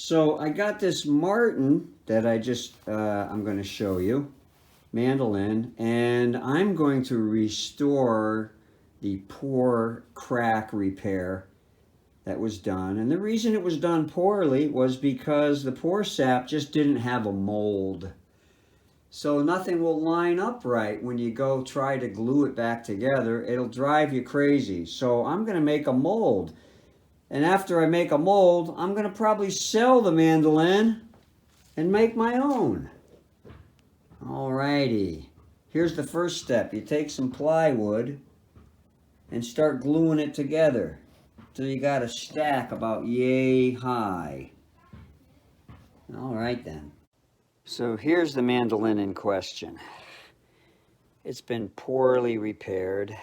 So I got this Martin that I'm going to show you, mandolin, and I'm going to restore the poor crack repair that was done. And the reason it was done poorly was because the pour sap just didn't have a mold. So nothing will line up right when you go try to glue it back together. It'll drive you crazy. So I'm going to make a mold. And after I make a mold, I'm going to probably sell the mandolin and make my own. Alrighty. Here's the first step. You take some plywood and start gluing it together till you got a stack about yay high. Alright then. So here's the mandolin in question. It's been poorly repaired.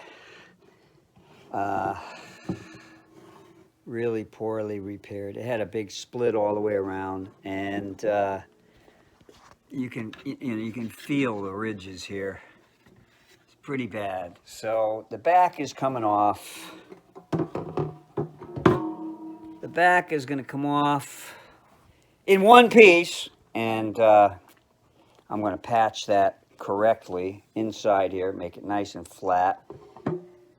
Really poorly repaired. It had a big split all the way around, and you can feel the ridges here. It's pretty bad. So the back is coming off. The back is going to come off in one piece, and I'm going to patch that correctly inside here, make it nice and flat,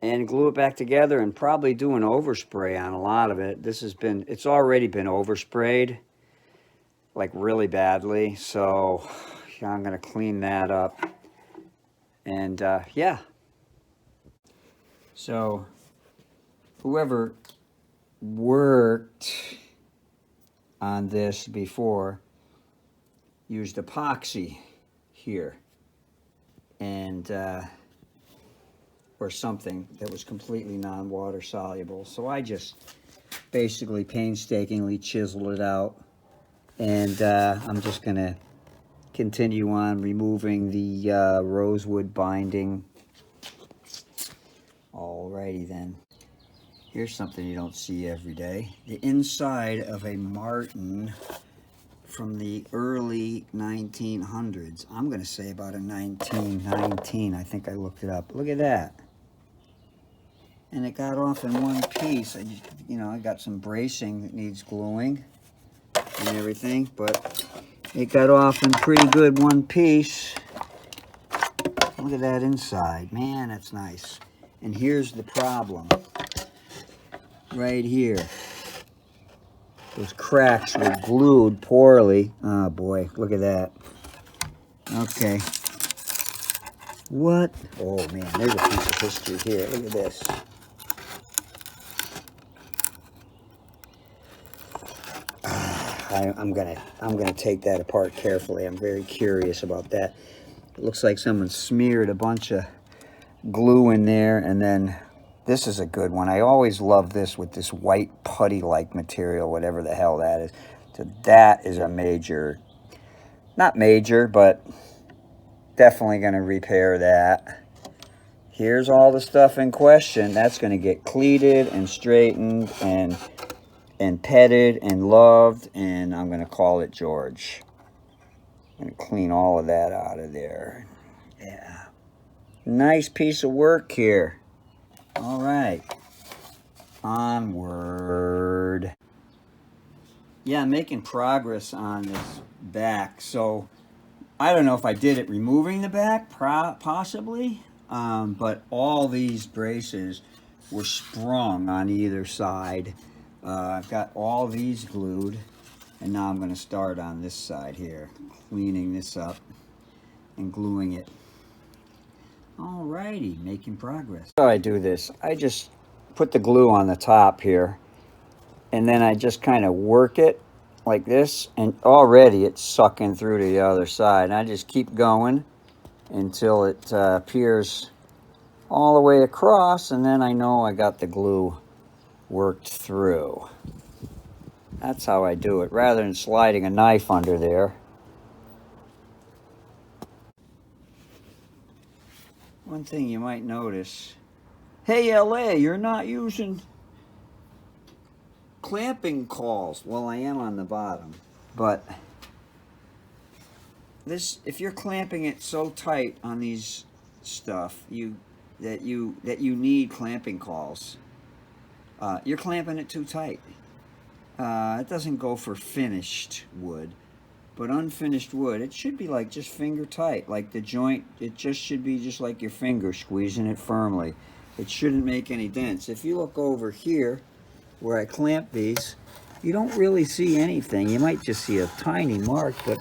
and glue it back together, and probably do an overspray on a lot of it. It's already been oversprayed, like really badly, so I'm going to clean that up. And yeah. So whoever worked on this before used epoxy here, and or something that was completely non-water soluble. So I just basically painstakingly chiseled it out, and I'm just gonna continue on removing the rosewood binding. Alrighty then. Here's something you don't see every day. The inside of a Martin from the early 1900s. I'm going to say about a 1919. I think I looked it up. Look at that. And it got off in one piece. I got some bracing that needs gluing and everything, but it got off in pretty good one piece. Look at that inside. Man, that's nice. And here's the problem. Right here. Those cracks were glued poorly. Oh boy, look at that. Okay. What? Oh man, there's a piece of history here. Look at this. I'm gonna take that apart carefully. I'm very curious about that. It looks like someone smeared a bunch of glue in there, and then this is a good one. I always love this with this white putty-like material, whatever the hell that is. So that is a major, not major, but definitely going to repair that. Here's all the stuff in question. That's going to get cleated and straightened and petted and loved, and I'm going to call it George. I'm going to clean all of that out of there. Yeah. Nice piece of work here. All right, onward. Yeah, I'm making progress on this back. So I don't know if I did it removing the back, possibly, but all these braces were sprung on either side. I've got all these glued, and now I'm going to start on this side here, cleaning this up and gluing it. Alrighty, making progress. So I do this. I just put the glue on the top here, and then I just kind of work it like this, and already it's sucking through to the other side. And I just keep going until it appears all the way across, and then I know I got the glue worked through. That's how I do it, rather than sliding a knife under there. One thing you might notice, hey LA, you're not using clamping calls. Well, I am on the bottom, but this, if you're clamping it so tight on these stuff, that you need clamping calls, you're clamping it too tight. It doesn't go for finished wood, but unfinished wood, it should be like just finger tight, like the joint, it just should be just like your finger squeezing it firmly. It shouldn't make any dents. If you look over here where I clamp these, you don't really see anything. You might just see a tiny mark, but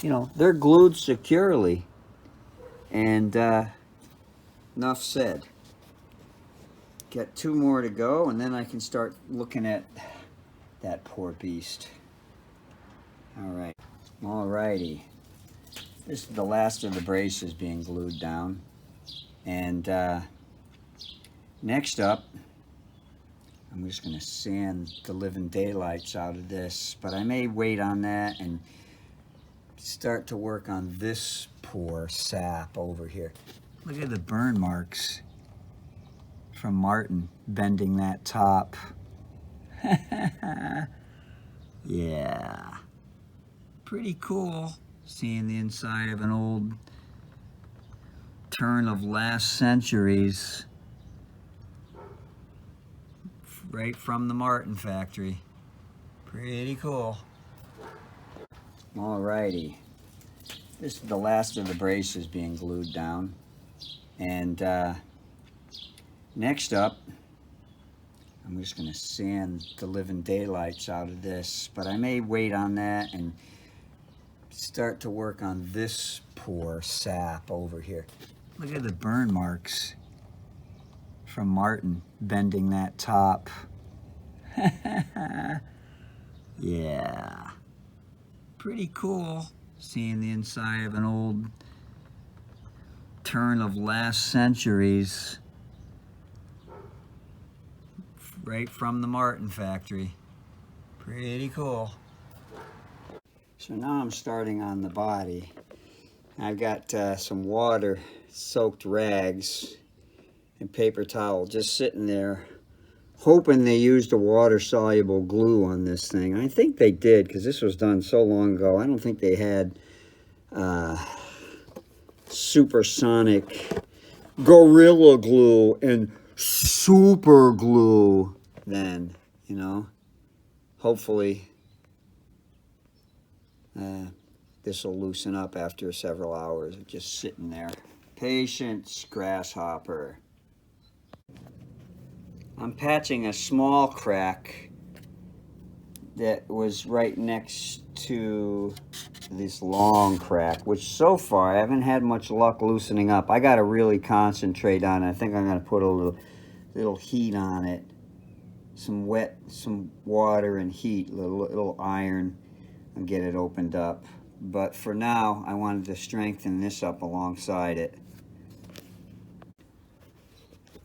you know, they're glued securely. And enough said. Get 2 more to go, and then I can start looking at that poor beast. All righty. This is the last of the braces being glued down. And next up, I'm just going to sand the living daylights out of this, but I may wait on that and start to work on this poor sap over here. Look at the burn marks from Martin bending that top. Yeah. Pretty cool seeing the inside of an old turn of last centuries right from the Martin factory. Pretty cool. Alrighty. This is the last of the braces being glued down. And next up, I'm just going to sand the living daylights out of this, but I may wait on that and start to work on this poor sap over here. Look at the burn marks from Martin bending that top. Yeah. Pretty cool seeing the inside of an old turn of last centuries right from the Martin factory. Pretty cool. So now I'm starting on the body. I've got some water soaked rags and paper towel just sitting there, hoping they used a water soluble glue on this thing. I think they did, because this was done so long ago. I don't think they had supersonic Gorilla Glue and super glue then, you know. Hopefully this will loosen up after several hours of just sitting there. Patience, grasshopper. I'm patching a small crack that was right next to this long crack, which so far I haven't had much luck loosening up. I got to really concentrate on it. I think I'm going to put a little heat on it. Some water and heat, little iron, and get it opened up. But for now, I wanted to strengthen this up alongside it.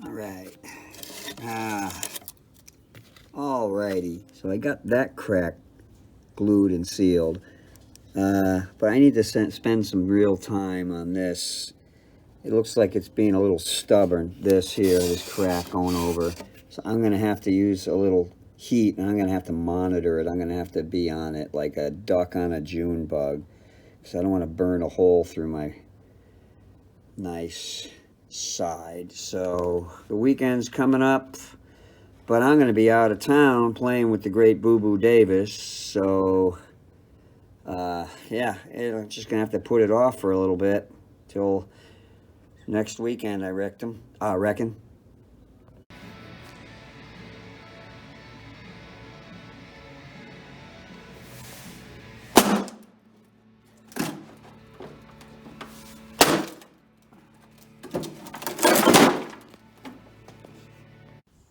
All right. Alrighty. So I got that crack glued and sealed. But I need to spend some real time on this. It looks like it's being a little stubborn, this crack going over. So I'm going to have to use a little heat, and I'm going to have to monitor it. I'm going to have to be on it like a duck on a June bug, because I don't want to burn a hole through my nice side. So the weekend's coming up, but I'm going to be out of town playing with the great Boo Boo Davis. So yeah, I'm just going to have to put it off for a little bit till next weekend, I reckon.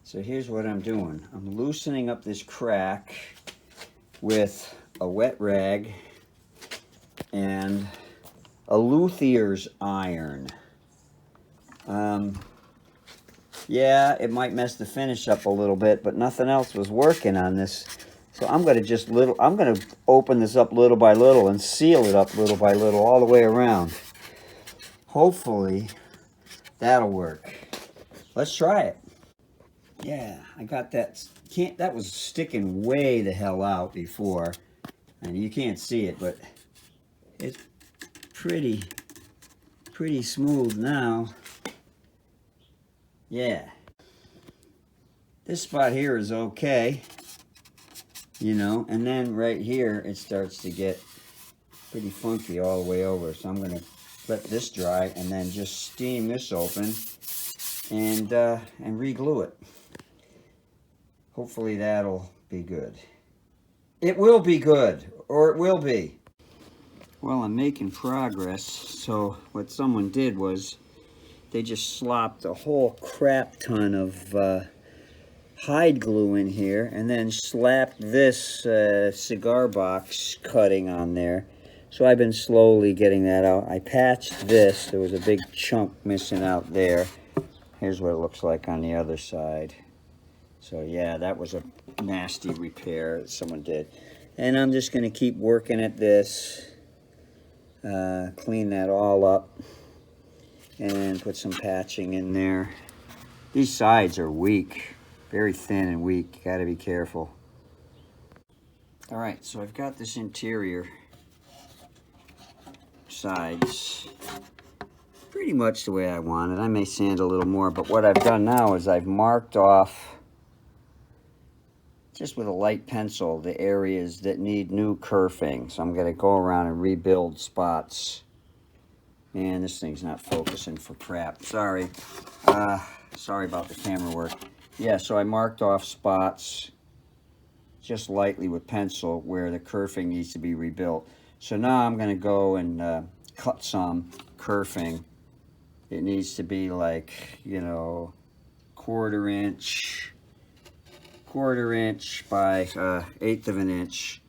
So here's what I'm doing. I'm loosening up this crack with a wet rag and a luthier's iron. Yeah, it might mess the finish up a little bit, but nothing else was working on this. So I'm going to open this up little by little and seal it up little by little all the way around. Hopefully that'll work. Let's try it. Yeah, I got that. That was sticking way the hell out before, and you can't see it, but it's pretty smooth now. Yeah. This spot here is okay. you know. And then right here, it starts to get pretty funky all the way over. So I'm going to let this dry and then just steam this open and re-glue it. Hopefully that'll be good. It will be good, or it will be. Well, I'm making progress. So what someone did was they just slopped a whole crap ton of hide glue in here and then slapped this cigar box cutting on there. So I've been slowly getting that out. I patched this. There was a big chunk missing out there. Here's what it looks like on the other side. So yeah, that was a nasty repair that someone did. And I'm just going to keep working at this. Clean that all up. And put some patching in there. These sides are weak. Very thin and weak. You gotta be careful. Alright, so I've got this interior sides pretty much the way I want it. I may sand a little more, but what I've done now is I've marked off just with a light pencil the areas that need new kerfing. So I'm gonna go around and rebuild spots. Man, this thing's not focusing for crap. Sorry. Sorry about the camera work. Yeah, so I marked off spots just lightly with pencil where the kerfing needs to be rebuilt. So now I'm going to go and cut some kerfing. It needs to be like, you know, quarter inch by 1/8 of an inch.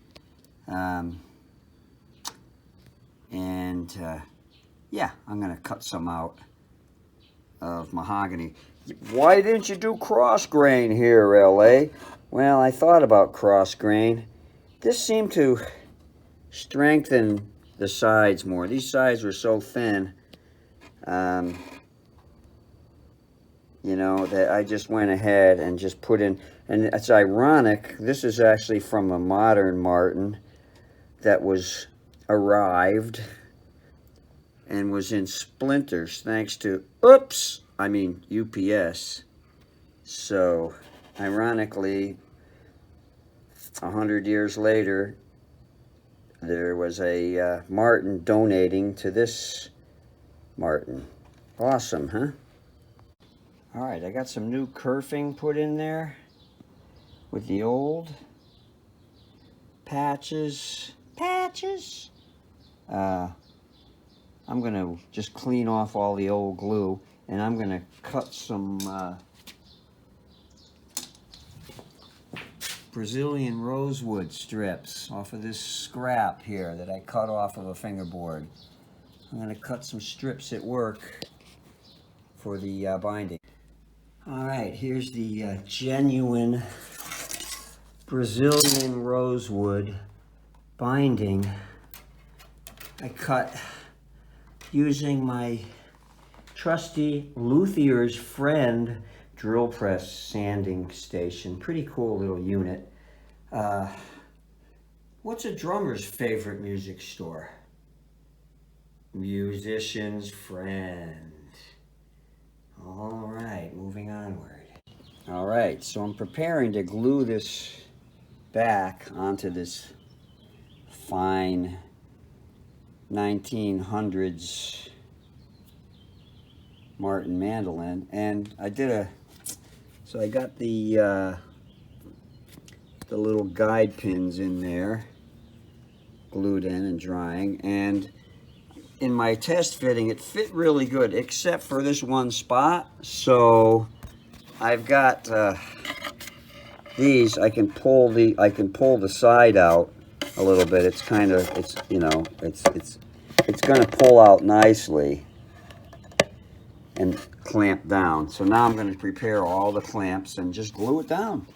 Yeah, I'm going to cut some out of mahogany. Why didn't you do cross grain here, LA? Well, I thought about cross grain. This seemed to strengthen the sides more. These sides were so thin, you know, that I just went ahead and just put in, and it's ironic, this is actually from a modern Martin that was arrived and was in splinters thanks to, UPS. So, ironically, 100 years later, there was a Martin donating to this Martin. Awesome, huh? All right, I got some new kerfing put in there with the old patches. I'm going to just clean off all the old glue, and I'm going to cut some Brazilian rosewood strips off of this scrap here that I cut off of a fingerboard. I'm going to cut some strips at work for the binding. All right, here's the genuine Brazilian rosewood binding. I cut using my trusty luthier's friend drill press sanding station. Pretty cool little unit. What's a drummer's favorite music store? Musician's friend. All right, moving onward. All right, so I'm preparing to glue this back onto this fine 1900s Martin mandolin, and I got the little guide pins in there glued in and drying, and in my test fitting it fit really good except for this one spot. So I've got these. I can pull the side out a little bit. It's kind of, it's going to pull out nicely and clamp down. So now I'm going to prepare all the clamps and just glue it down.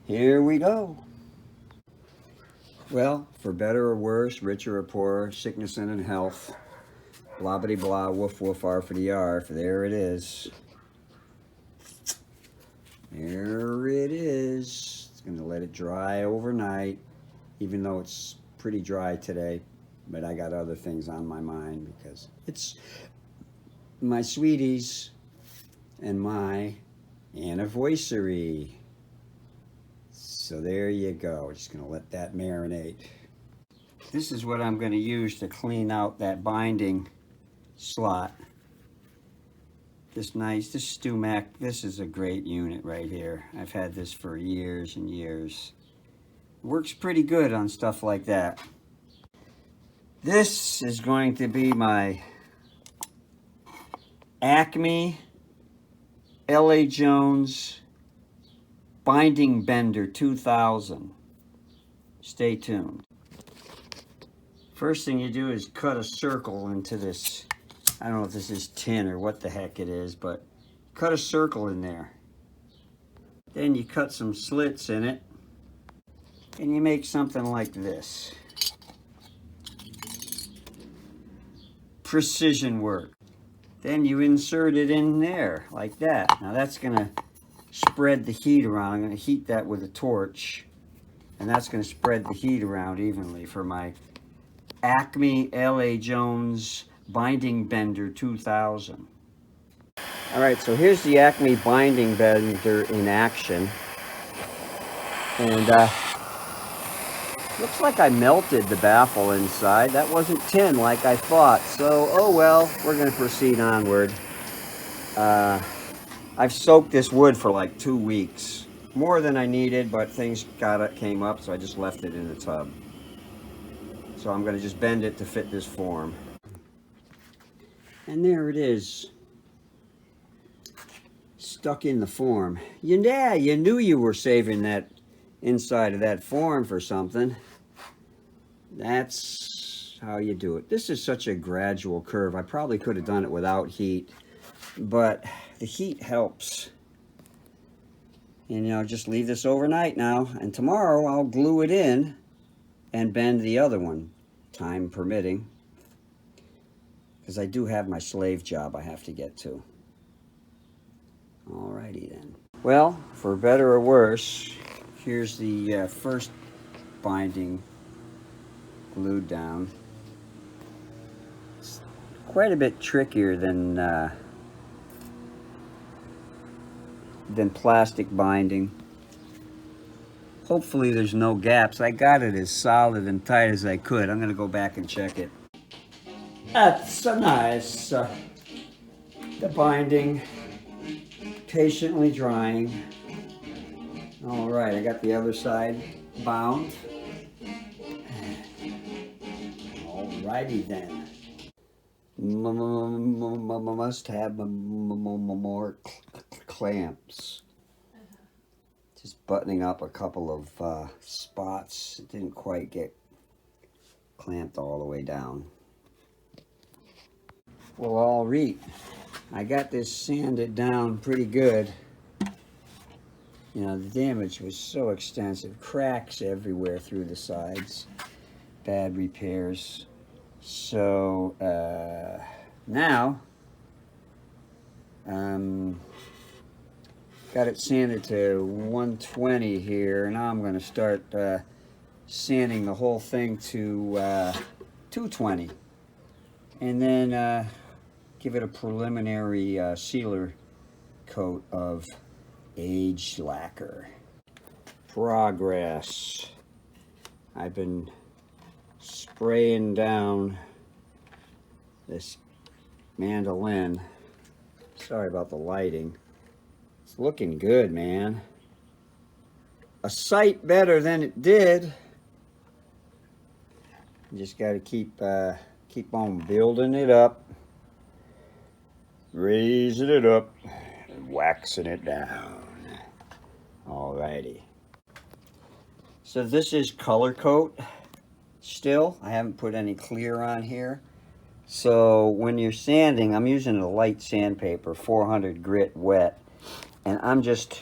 Here we go. Well, for better or worse, richer or poorer, sickness and in health, blah bitty blah, woof woof, arf the arf, there it is. There it is. It's going to let it dry overnight, even though it's pretty dry today, but I got other things on my mind because it's my sweeties and my anniversary. So there you go. We're just going to let that marinate. This is what I'm going to use to clean out that binding slot. This StuMac, this is a great unit right here. I've had this for years and years. Works pretty good on stuff like that. This is going to be my Acme L.A. Jones Binding Bender 2000. Stay tuned. First thing you do is cut a circle into this. I don't know if this is tin or what the heck it is, but cut a circle in there. Then you cut some slits in it, and you make something like this. Precision work. Then you insert it in there, like that. Now that's gonna spread the heat around. I'm gonna heat that with a torch, and that's gonna spread the heat around evenly for my Acme L.A. Jones Binding Bender 2000. All right, so here's the Acme Binding Bender in action. And looks like I melted the baffle inside. That wasn't tin like I thought. So, oh well, we're gonna proceed onward. I've soaked this wood for like 2 weeks. More than I needed, but things came up, so I just left it in the tub. So I'm gonna just bend it to fit this form. And there it is, stuck in the form. Yeah, you knew you were saving that inside of that form for something. That's how you do it. This is such a gradual curve. I probably could have done it without heat, but the heat helps. And you know, just leave this overnight now, and tomorrow I'll glue it in and bend the other one, time permitting. Because I do have my slave job I have to get to. Alrighty then. Well, for better or worse, here's the first binding glued down. It's quite a bit trickier than plastic binding. Hopefully there's no gaps. I got it as solid and tight as I could. I'm going to go back and check it. That's so nice. The binding patiently drying. All right, I got the other side bound. Alrighty then. Must have more clamps. Just buttoning up a couple of spots. It didn't quite get clamped all the way down. Well, all right, I got this sanded down pretty good. You know, the damage was so extensive. Cracks everywhere through the sides. Bad repairs. So, now, got it sanded to 120 here. Now I'm going to start sanding the whole thing to 220. And then give it a preliminary sealer coat of aged lacquer. Progress. I've been spraying down this Mandolin. Sorry about the lighting. It's looking good, man. A sight better than it did. You just got to keep on building it up, raising it up, and waxing it down. Alrighty. So this is color coat still. I haven't put any clear on here. So when you're sanding, I'm using a light sandpaper, 400 grit wet, and I'm just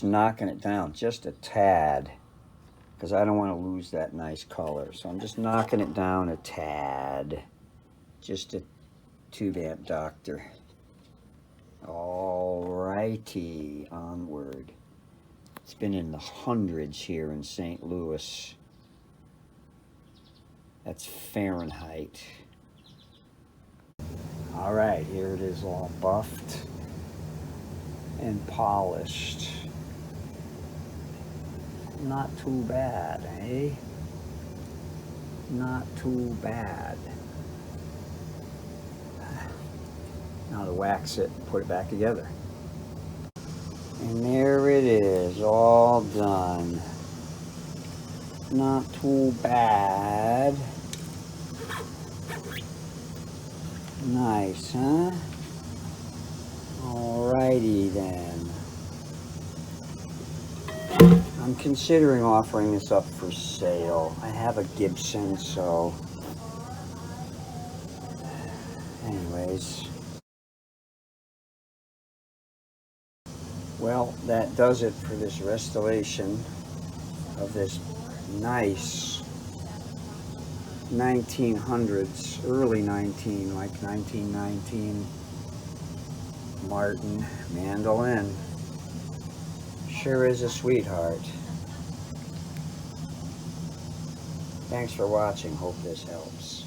knocking it down just a tad, because I don't want to lose that nice color. So I'm just knocking it down a tad. Just a tube amp doctor. Alrighty, onward. It's been in the hundreds here in St. Louis. That's Fahrenheit. Alright, here it is all buffed and polished. not too bad, eh? Not too bad. Now to wax it and put it back together. And there it is, all done. Not too bad. Nice, huh? Alrighty then. I'm considering offering this up for sale. I have a Gibson, so anyways. Well, that does it for this restoration of this nice 1900s, early 19, like 1919 Martin mandolin. Sure is a sweetheart. Thanks for watching. Hope this helps.